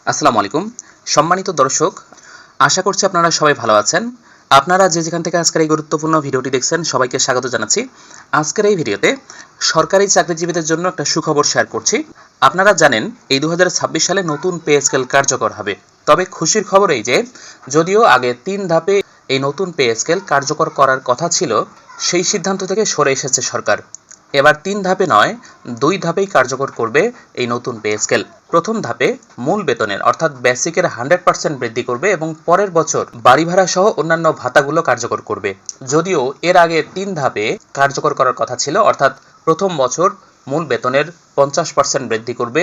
আসসালামু আলাইকুম। সম্মানিত দর্শক, আশা করছি আপনারা সবাই ভালো আছেন। আপনারা যে যেখান থেকে আজকের এই গুরুত্বপূর্ণ ভিডিওটি দেখছেন সবাইকে স্বাগত জানাচ্ছি। আজকের এই ভিডিওতে সরকারি চাকরিজীবীদের জন্য একটা সুখবর শেয়ার করছি। আপনারা জানেন এই 2026 সালে নতুন পে স্কেল কার্যকর হবে। তবে খুশির খবর এই যে যদিও আগে 3 ধাপে এই নতুন পে স্কেল কার্যকর করার কথা ছিল, সেই সিদ্ধান্ত থেকে সরে এসেছে সরকার। এবার 3 ধাপে নয়, 2 ধাপেই কার্যকর করবে এই নতুন পে স্কেল। প্রথম ধাপে মূল বেতনের অর্থাৎ বেসিকের 100% বৃদ্ধি করবে এবং পরের বছর বাড়ি ভাড়া সহ অন্যান্য ভাতাগুলো কার্যকর করবে। যদিও এর আগে 3 ধাপে কার্যকর করার কথা ছিল, অর্থাৎ প্রথম বছর মূল বেতনের 50% বৃদ্ধি করবে,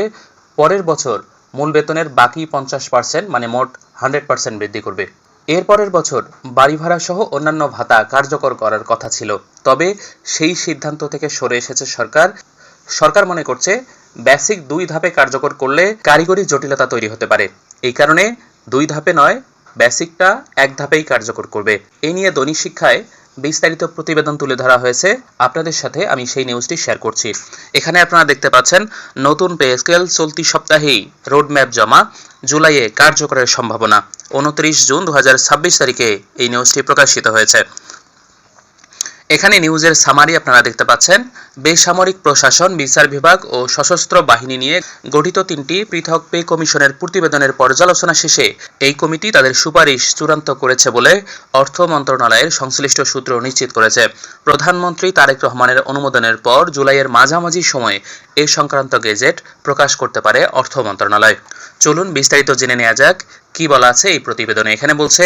পরের বছর মূল বেতনের বাকি 50% মানে মোট 100% বৃদ্ধি করবে। এরপরের বছর বাড়ি ভাড়া সহ অন্যান্য ভাতা কার্যকর করার কথা ছিল। তবে সেই সিদ্ধান্ত থেকে সরে এসেছে সরকার। সরকার মনে করছে বেসিক 2 ধাপে কার্যকর করলে কারিগরি জটিলতা তৈরি হতে পারে। এই কারণে 2 ধাপে নয়, বেসিকটা 1 ধাপেই কার্যকর করবে। এই নিয়ে দৈনিক শিক্ষায় বিস্তারিত প্রতিবেদন তুলে ধরা হয়েছে। আপনাদের সাথে আমি সেই নিউজটি শেয়ার করছি। এখানে আপনারা দেখতে পাচ্ছেন নতুন পে স্কেল চলতি সপ্তাহেই রোডম্যাপ জমা, জুলাইয়ে কার্যকরের সম্ভাবনা। 29 জুন 2026 তারিখে এই নিউজটি প্রকাশিত হয়েছে। এখানে নিউজের সামারি আপনারা দেখতে পাচ্ছেন। বেসামরিক প্রশাসন, বিচার বিভাগ ও সশস্ত্র বাহিনী নিয়ে গঠিত 3টি পৃথক পে কমিশনের প্রতিবেদনের পর্যালোচনা শেষে এই কমিটি তাদের সুপারিশ চূড়ান্ত করেছে বলে অর্থ মন্ত্রণালয়ের সংশ্লিষ্ট সূত্র নিশ্চিত করেছে। প্রধানমন্ত্রী তারেক রহমানের অনুমোদনের পর জুলাইয়ের মাঝামাঝি সময়ে এ সংক্রান্ত গেজেট প্রকাশ করতে পারে অর্থ মন্ত্রণালয়। চলুন বিস্তারিত জেনে নেওয়া যাক কি বলা আছে এই প্রতিবেদনে। এখানে বলছে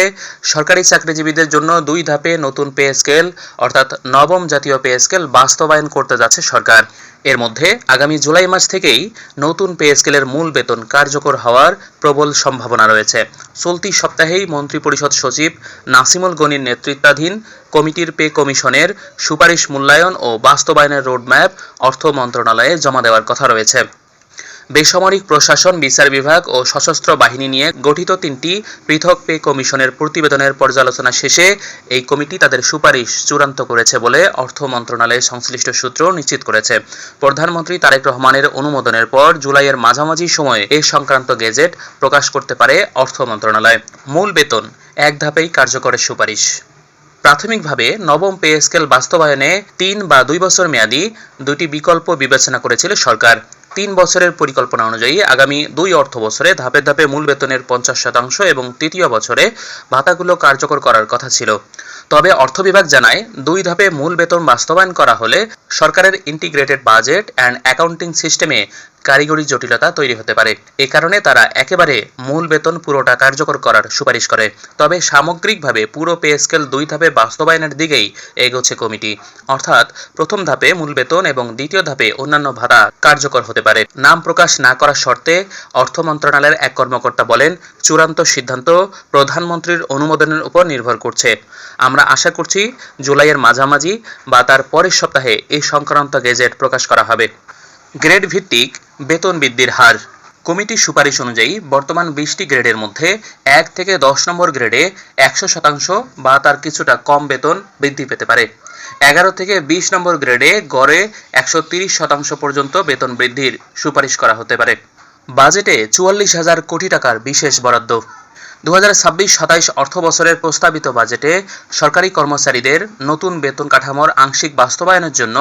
সরকারি চাকরিজীবীদের জন্য 2 ধাপে নতুন পে স্কেল অর্থাৎ নবম জাতীয় পে স্কেল বাস্তবায়ন করতে যাচ্ছে সরকার। এর মধ্যে আগামী জুলাই মাস থেকেই নতুন পে স্কেলের মূল বেতন কার্যকর হওয়ার প্রবল সম্ভাবনা রয়েছে। চলতি সপ্তাহেই মন্ত্রিপরিষদ সচিব নাসিমুল গনির নেতৃত্বাধীন কমিটির পে কমিশনের সুপারিশ মূল্যায়ন ও বাস্তবায়নের রোডম্যাপ অর্থ মন্ত্রণালয়ে জমা দেওয়ার কথা রয়েছে। বেসামরিক প্রশাসন, বিচার বিভাগ ও সশস্ত্র বাহিনী নিয়ে গঠিত 3টি পৃথক পে কমিশনের প্রতিবেদনের পর্যালোচনা শেষে এই কমিটি তাদের সুপারিশ চূড়ান্ত করেছে বলে অর্থ মন্ত্রণালয়ের সংশ্লিষ্ট সূত্র নিশ্চিত করেছে। প্রধানমন্ত্রী তারেক রহমানের অনুমোদনের পর জুলাইয়ের মাঝামাঝি সময়ে এ সংক্রান্ত গেজেট প্রকাশ করতে পারে অর্থ মন্ত্রণালয়। মূল বেতন 1 ধাপেই কার্যকরের সুপারিশ। প্রাথমিকভাবে নবম পে স্কেল বাস্তবায়নে 3 বা 2 বছর মেয়াদী 2টি বিকল্প বিবেচনা করেছিল সরকার। 3 বছরের পরিকল্পনা অনুযায়ী আগামী 2 অর্থ বছরে ধাপে ধাপে মূল বেতনের 50% এবং তৃতীয় বছরে ভাতাগুলো কার্যকর করার কথা ছিল। তবে অর্থ বিভাগ জানায় 2 ধাপে মূল বেতন বাস্তবায়ন করা হলে সরকারের ইন্টিগ্রেটেড বাজেট অ্যান্ড অ্যাকাউন্টিং সিস্টেমে কারিগরি জটিলতা তৈরি হতে পারে। এ কারণে তারা একেবারে মূল বেতন পুরোটা কার্যকর করার সুপারিশ করে। তবে সামগ্রিকভাবে পুরো পে স্কেল 2 ধাপে বাস্তবায়নের দিকেই এগোচ্ছে কমিটি। অর্থাৎ প্রথম ধাপে মূল বেতন এবং দ্বিতীয় ধাপে অন্যান্য ভাতা কার্যকর হতে পারে। নাম প্রকাশ না করার শর্তে অর্থ মন্ত্রণালয়ের এক কর্মকর্তা বলেন, চূড়ান্ত সিদ্ধান্ত প্রধানমন্ত্রীর অনুমোদনের উপর নির্ভর করছে। আমরা আশা করছি জুলাইয়ের মাঝামাঝি বা তার পরের সপ্তাহে এই সংক্রান্ত গেজেট প্রকাশ করা হবে। গ্রেড ভিত্তিক বেতন বৃদ্ধির হার। কমিটির সুপারিশ অনুযায়ী বর্তমান 20টি গ্রেডের মধ্যে 1 থেকে 10 নম্বর গ্রেডে 100% বা তার কিছুটা কম বেতন বৃদ্ধি পেতে পারে। 11 থেকে 20 নম্বর গ্রেডে গড়ে 130% পর্যন্ত বেতন বৃদ্ধির সুপারিশ করা হতে পারে। বাজেটে 44,000 কোটি টাকার বিশেষ বরাদ্দ। 2026-27 অর্থ বছরের প্রস্তাবিত বাজেটে সরকারি কর্মচারীদের নতুন বেতন কাঠামোর আংশিক বাস্তবায়নের জন্য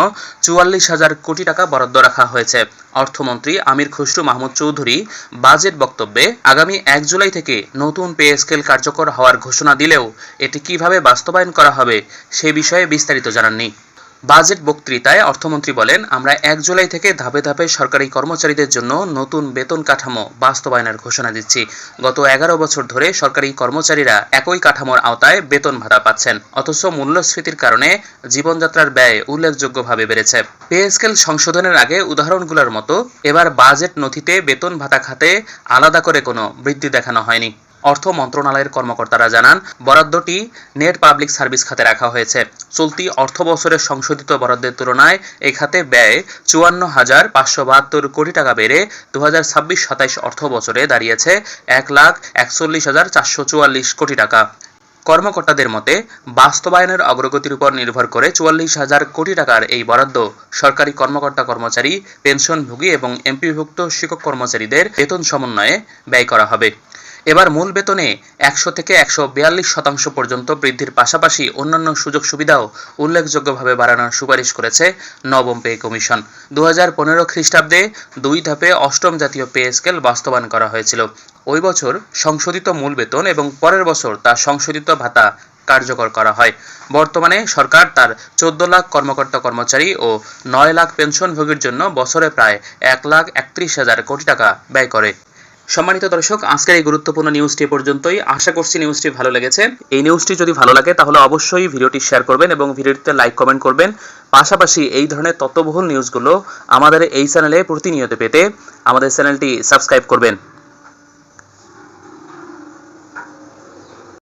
44,000 কোটি টাকা বরাদ্দ রাখা হয়েছে। অর্থমন্ত্রী আমির খসরু মাহমুদ চৌধুরী বাজেট বক্তব্যে আগামী 1 জুলাই থেকে নতুন পে স্কেল কার্যকর হওয়ার ঘোষণা দিলেও এটি কিভাবে বাস্তবায়ন করা হবে সে বিষয়ে বিস্তারিত জানাননি। বাজেট বক্তৃতায় অর্থমন্ত্রী বলেন, আমরা 1 জুলাই থেকে ধাপে ধাপে সরকারি কর্মচারীদের জন্য নতুন বেতন কাঠামো বাস্তবায়নের ঘোষণা দিচ্ছি। গত 11 বছর ধরে সরকারি কর্মচারীরা একই কাঠামোর আওতায় বেতন ভাতা পাচ্ছেন, অথচ মূল্যস্ফীতির কারণে জীবনযাত্রার ব্যয় উল্লেখযোগ্যভাবে বেড়েছে। পে স্কেল সংশোধনের আগে উদাহরণগুলোর মতো এবার বাজেট নথিতে বেতন ভাতা খাতে আলাদা করে কোনো বৃদ্ধি দেখানো হয়নি। অর্থ মন্ত্রণালয়ের কর্মকর্তারা জানান, বরাদ্দটি নেট পাবলিক সার্ভিস খাতে রাখা হয়েছে। চলতি অর্থ বছরের সংশোধিত বরাদ্দের তুলনায় এই খাতে ব্যয় 54,572 কোটি টাকা বেড়ে 2026-27 অর্থ বছরে দাঁড়িয়েছে 1,41,444 কোটি টাকা। কর্মকর্তাদের মতে বাস্তবায়নের অগ্রগতির উপর নির্ভর করে ৪৪,০০০ কোটি টাকার এই বরাদ্দ সরকারি কর্মকর্তা কর্মচারী, পেনশনভোগী এবং এমপিভুক্ত শিক্ষক কর্মচারীদের বেতন সমন্বয়ে ব্যয় করা হবে। এবার মূল বেতনে ১০০ থেকে ১৪২% পর্যন্ত বৃদ্ধির পাশাপাশি অন্যান্য সুযোগ সুবিধাও উল্লেখযোগ্যভাবে বাড়ানোর সুপারিশ করেছে নবম পে কমিশন। ২০১৫ খ্রিস্টাব্দে ২ ধাপে অষ্টম জাতীয় পে স্কেল বাস্তবায়ন করা হয়েছিল। ওই বছর সংশোধিত মূল বেতন এবং পরের বছর তা সংশোধিত ভাতা কার্যকর করা হয়। বর্তমানে সরকার তার ১৪ লাখ কর্মকর্তা কর্মচারী ও ৯ লাখ পেনশনভোগীর জন্য বছরে প্রায় ১,৩১,০০০ কোটি টাকা ব্যয় করে। সম্মানিত দর্শক, আজকের এই গুরুত্বপূর্ণ নিউজটি পর্যন্তই। আশা করছি নিউজটি ভালো লেগেছে। এই নিউজটি যদি ভালো লাগে তাহলে অবশ্যই ভিডিওটি শেয়ার করবেন এবং ভিডিওটিতে লাইক কমেন্ট করবেন। পাশাপাশি এই ধরনের তথ্যবহুল নিউজগুলো আমাদের এই চ্যানেলে প্রতিনিয়ত পেতে আমাদের চ্যানেলটি সাবস্ক্রাইব করবেন।